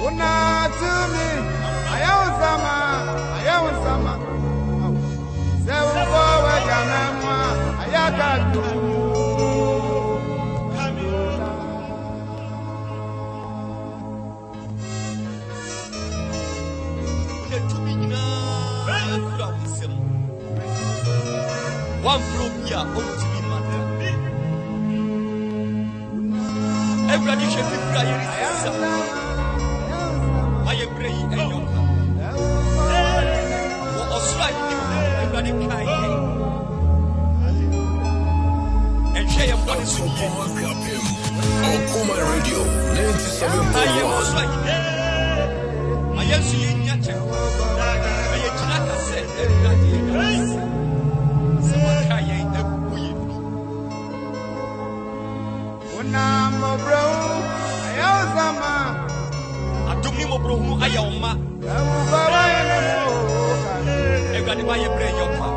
Una to me, I am Sama. Seven forward, I got you. One from here, ultimate matter. Everybody should be crying. I am praying. What's right? Everybody crying. And share what is so Akropong Radio 97.1. I am seeing Yacha. I am Chinaka said, everybody. Unamo bro, ayozama. Adumi mo bro mu ayoma. Baba yemo. Everybody buy a bread yopa.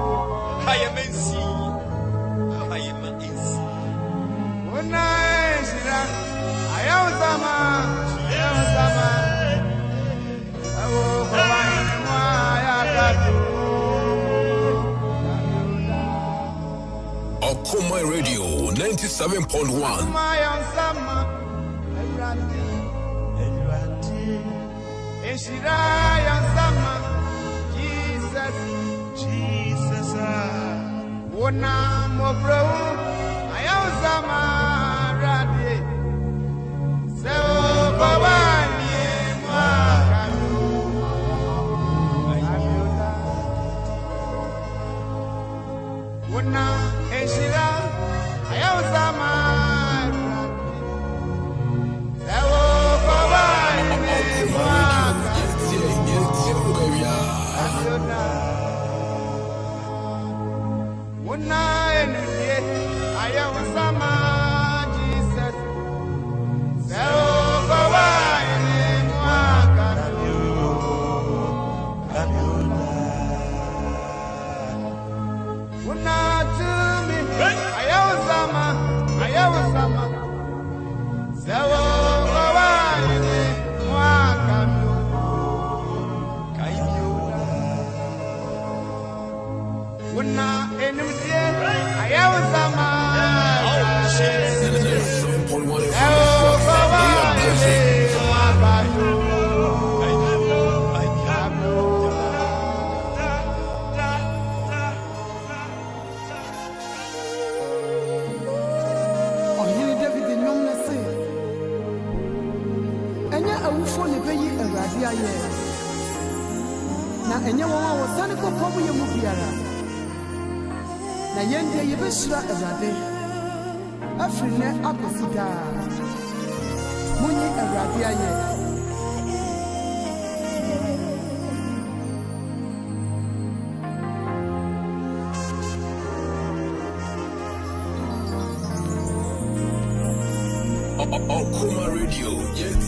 Kaya mensi. Kaya mensi. Unai shira, ayozama. Ayozama. Awo baba yemo ayakatu. Akropong Radio 97.1. My ansama, Eshira ansama, Jesus, Wona mo bro, ayazama radi, so baba ni mwakalu, Wona Eshira. Ayozama Jesus. Na enye won wo sane ko komu ye mu biara na yende ye besura Awurade afiri ne akosida munyi Awurade aye Akropong Radio, yes,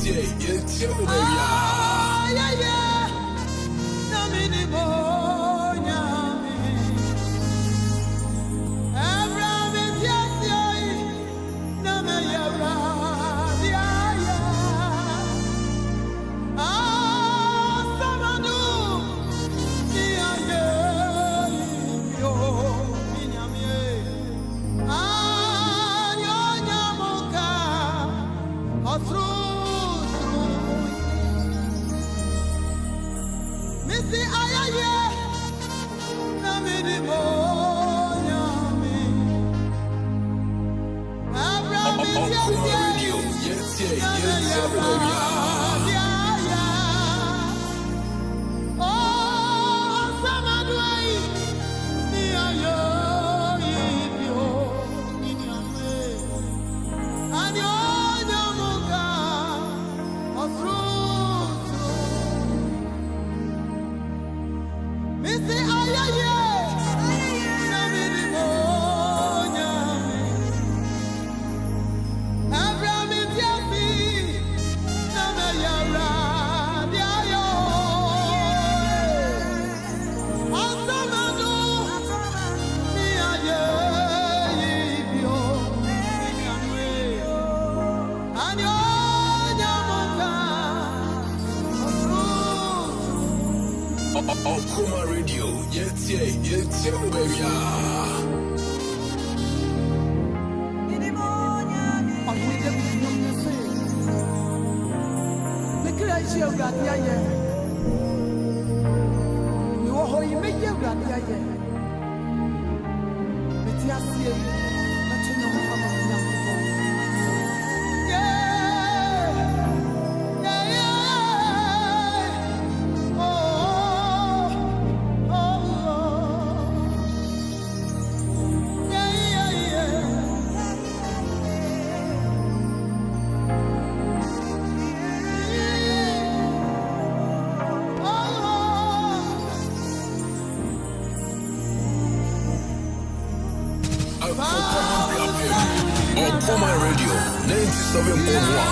Okuma Radio, yeah, baby. Okuma Radio 97.1.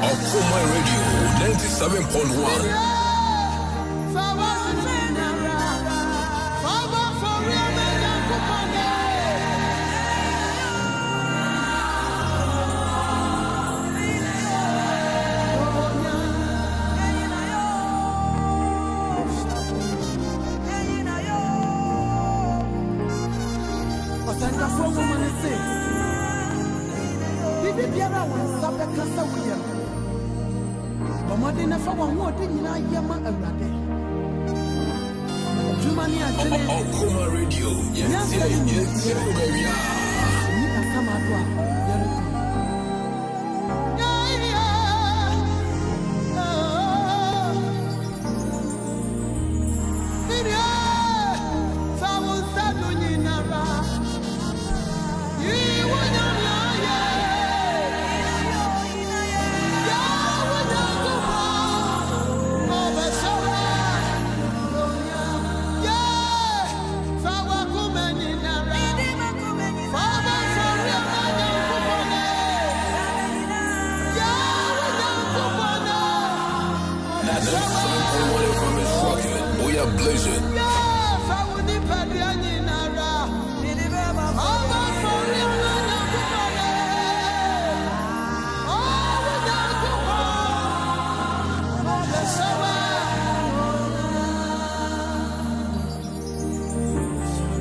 Okuma Radio 97.1. Okuma Radio, yeah, baby. We are blazing.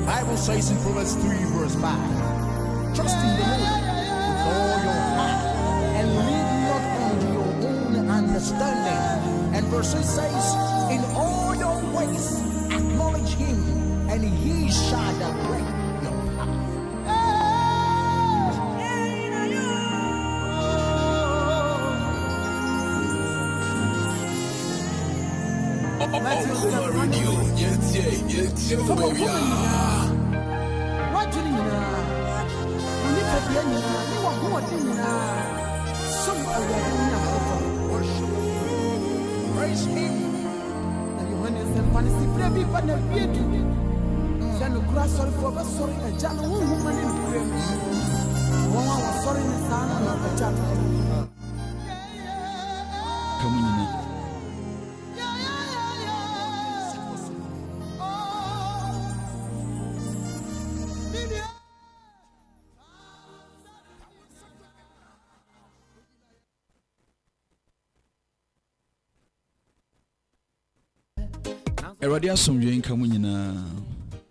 Bible says in Proverbs 3 verse 5, trust in the Lord with all your heart and lean not on your own understanding. And verse 6 says, in all your ways acknowledge him, and he shall direct your path. Okuma Radio, yeah, baby. What do you mean? You need to be you want more thing some worship. Praise him. Yohanes and Fancy Previ Panabietu. Then grass or for sorry a jam woman in prayer. One was sorry in the sun and a chat. Coming in. Eradi asomdwe nka mu nyina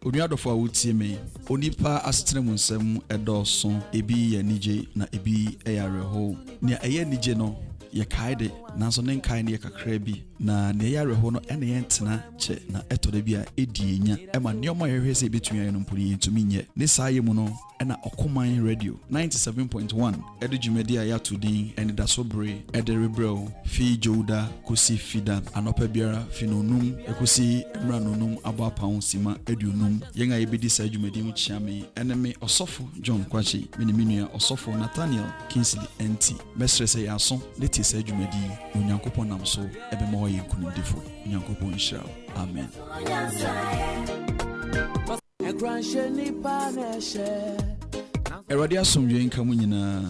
onuadofo a wotie me onipa asetre mu nsem edoso ebi ya nije na ebi eyareho ne eye nije no ye kaide nanso ne nkai ne kakra bi na ne yareho no ene yentena che na etode bi a edi enya ema neoma yehwe se betun ya no mpuri yentumi nye ne saaye mu no ɛna Ɔkoman Radio 97.1 ɛde dwumadi a yɛato din Anidaso Bere ɛde rebrɛw fi Joda kosi fida anɔpa biara fi nonum ekosi emra nonum aba paun sima eduonum yɛn a yɛbɛdi saa dwumadi mu kyiame ɛne me ɔsɔfo John Quarshie me ne menua ɔsɔfo Nathaniel Kingsley Entsie mesrɛ sɛ yɛaso ne te saa dwumadi Onyankopɔn nam so ɛbɛma hɔ yɛ nkunimdifo Onyankopɔn nhyira wo. Amen. Awurade asomdwe nka mu nyinaa.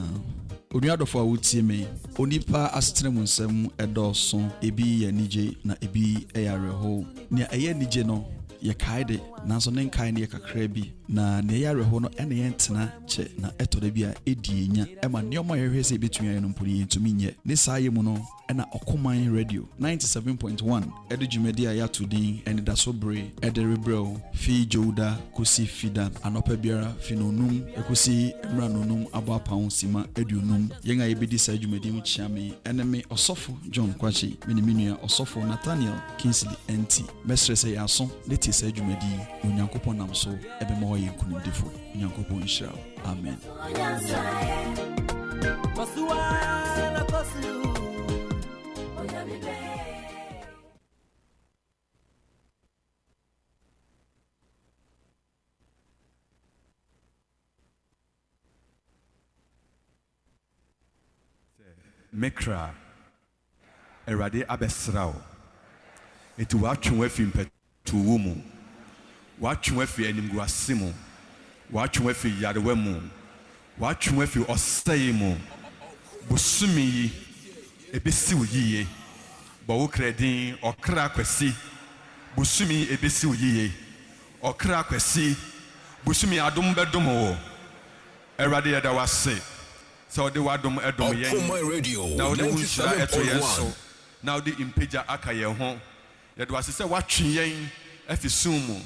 Onuadɔfo a wotie me, onipa asetena mu nsɛm ɛdɔɔso, ebi yɛ anigye na ebi ɛyɛ awerɛhow. Nea ɛyɛ anigye no yɛkae de nanso ne nkae ne yɛ kakra bi na ne ɛyɛ awerɛhow no ɛne yɛntena kyɛ na ɛtɔ da bi a ɛdi nya ɛma nneɛma a yɛhwɛ sɛ ɛbɛtumi ayɛ no mpo ne yɛntumi nyɛ. Ne saa yɛ mu no ɛna Ɔkoman Radio 97.1 ɛde dwumadi a yɛato din Anidaso Bere ɛde rebrɛw fi Joda kosi fida anɔpa biara fi nonum ekosi emra nonum aba paun sima eduonum yɛn a yɛbɛdi saa dwumadi mu kyiame ɛne me ɔsɔfo John Quarshie me ne menua ɔsɔfo Nathaniel Kingsley Entsie mesrɛ sɛ yɛaso ne te saa dwumadi Onyankopɔn nam so ɛbɛma hɔ yɛ nkunimdifo Onyankopɔn nhyira wo. Amen. Mekra Erade abesrao etu watwe afi mpetuwo mu watwe afi animguase mu watwe afi yarewa mu watwe afi osai mu busumi yi ebesi oyiye bo kredin okra kwasi busumi ebesi oyiye okra kwasi busumi adom bedom wo Erade yada wase. So the wadom edom yen. Now the unshira eto yen so. Now the impeja aka yen ho. Yet was say watching yen efi sumu.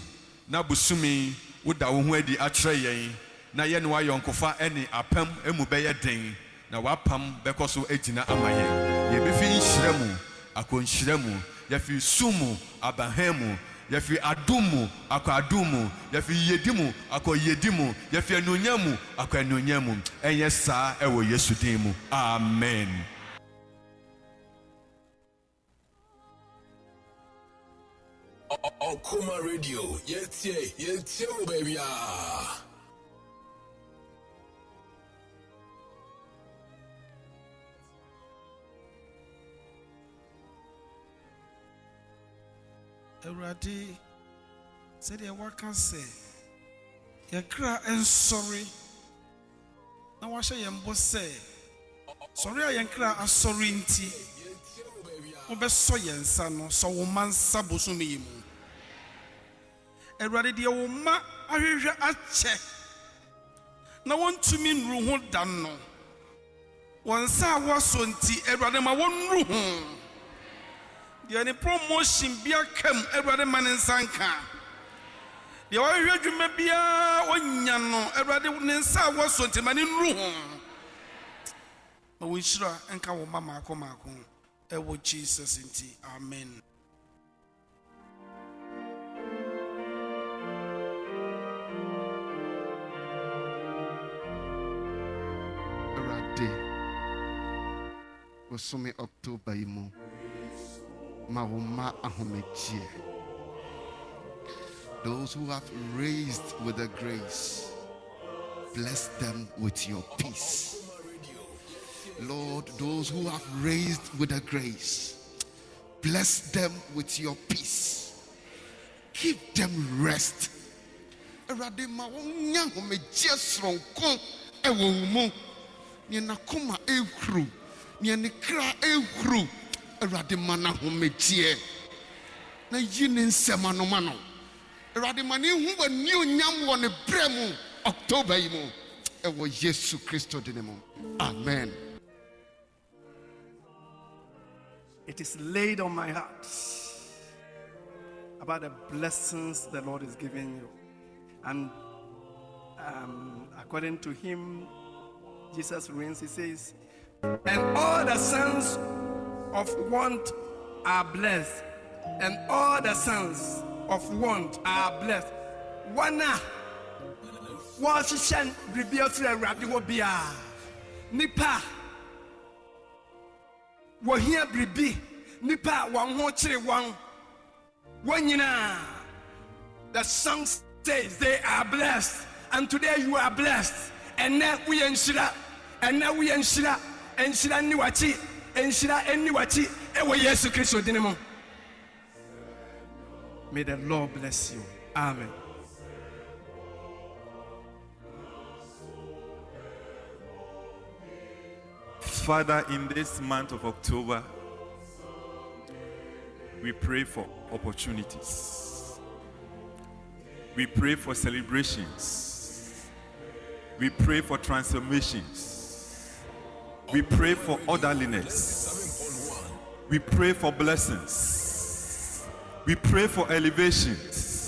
Na busumi woda wo ho adi atre yen. Na yen wa yonkofa ene apam emu beye den. Na wapam beko so agina ama yen. Ye befi nhyiremu akonhyiremu. Ye fi sumu abahemu. Yefi adumu akwa adumu yefi yedimu akwa yedimu yefi anunyamu akwa anunyamu enye saa ewo Yesu din mu. Amen. Ɔkoman Radio yɛtie wo baby ah. Awurade said the worker say your cry and sorry now I say yembo say sorry I cry a sorry nti obeso yensa no so wo mansa bosumi mu Awurade de wo ma ahwehwe ache na wontumi nru ho dan no wonsa awoso nti Awurade ma wonru ho the promotion be a cam every man in Sanka. The oil regime be a onyano, every Nensa was so to man in room. But we should and come Mamma Comako, ever Jesus in tea. Amen. Osome October imo. Mauma ahomechie. Those who have raised with the grace, bless them with your peace. Lord, those who have raised with the grace, bless them with your peace. Give them rest. Erade maunya homechie sronko ewo mu. Ni nakoma ehru, ni nekra ehru. Erade mana homechie na yini nsema no mano erade mani hu wani onyam wo ne bremu October yi mu ewo Yesu Kristo dinemu. Amen. It is laid on my heart about the blessings the Lord is giving you, and according to him, Jesus reigns. He says, and all the sons of want are blessed, and all the sons of want are blessed. Wana wɔhyehyɛ biribi afiri Awurade hɔ biara. Nipa wɔhia biribi. Nipa wɔn ho kyere wɔn. Wɔn nyinaa. The song says they are blessed. And today you are blessed. And now we enshira. And now we enshira. Enshira niwachi. Enshira eniwachi. Ewe Yesu Kristo dinimo. May the Lord bless you. Amen. Father, in this month of October, we pray for opportunities. We pray for celebrations. We pray for transformations. We pray for orderliness. We pray for blessings. We pray for elevations.